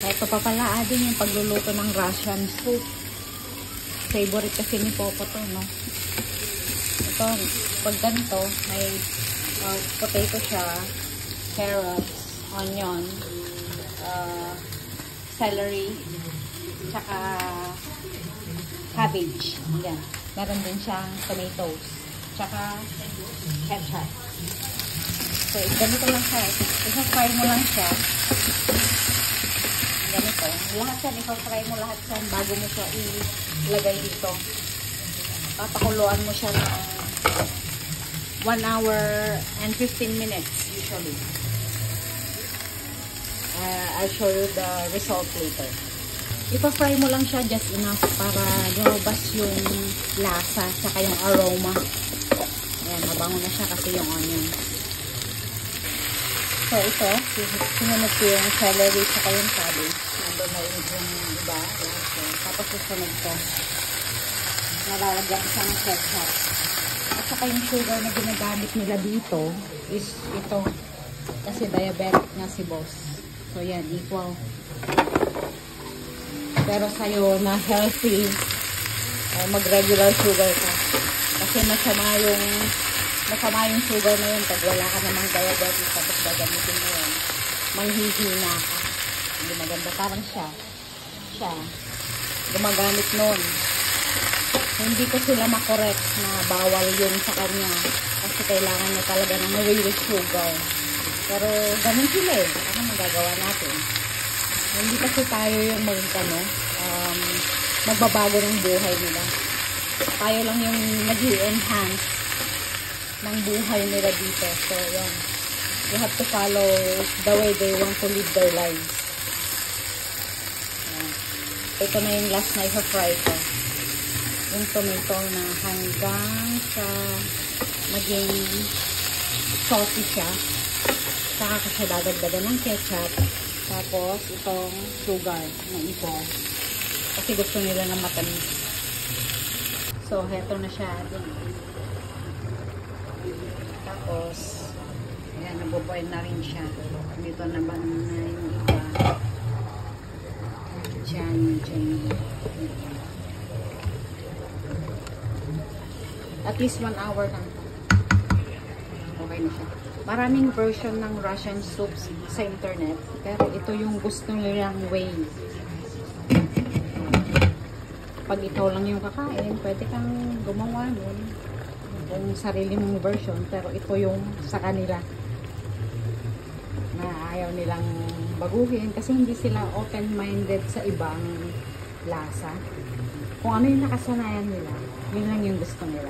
Ito pa pala din yung pagluluto ng Russian soup. Favorite kasi ni Popo to, no? Ito, pag ganito, may potato siya, carrots, onion, celery, tsaka cabbage. Yan. Meron din siyang tomatoes, tsaka ketchup. So, ganito lang siya. Isa-fry mo lang siya. Ganito. Lahat yan, ikaw-fry mo lahat yan bago mo siya ilagay dito. Papakuluan mo siya ng 1 hour and 15 minutes usually. I'll show you the result later. Ipa-fry mo lang siya just enough para lumabas yung lasa saka yung aroma. Ayan, mabango na siya kasi yung onion. So, ito, sinunod ko yung celery saka yung cabbage. Nandun na yung iba. Tapos susunod ko. Nalalagyan siya ng ketchup. At saka yung sugar na ginagamit nila dito is ito. Kasi diabetic na si boss. So, yan, equal. Pero sa'yo na healthy, mag-regular sugar ka. Kasi masama yung sugar na yun pag wala ka namang diabetes tapos gagamitin mo yun. Manghihina ka. Hindi maganda. Parang siya gumagamit nun. Hindi ko sila makorek na bawal yun sa kanya. Kasi kailangan niya talaga ng real sugar. Pero ganun sila eh. Ano magagawa natin? Hindi kasi tayo yung magbabago ng buhay nila. Tayo lang yung nag-i-enhance ng buhay nila dito. So, yan. You have to follow the way they want to live their lives. Yan. Ito na yung last na i-fry ko. Yung tomato na hanggang sa maging salty siya. Saka ko siya dadagdagan ng ketchup. Tapos, itong sugar na ipo. Kasi gusto nila na matamis. So, heto na siya. Tapos, ayan, naboboil na rin siya. Dito naman na yung iba. Diyan. At least 1 hour lang. Okay na siya. Maraming version ng Russian soups sa internet. Pero ito yung gusto nilang way. Pag ikaw lang yung kakain, pwede kang gumawa nun. Yung sarili mong version. Pero ito yung sa kanila. Na ayaw nilang baguhin. Kasi hindi sila open-minded sa ibang lasa. Kung ano yung nakasanayan nila, yun lang yung gusto nila.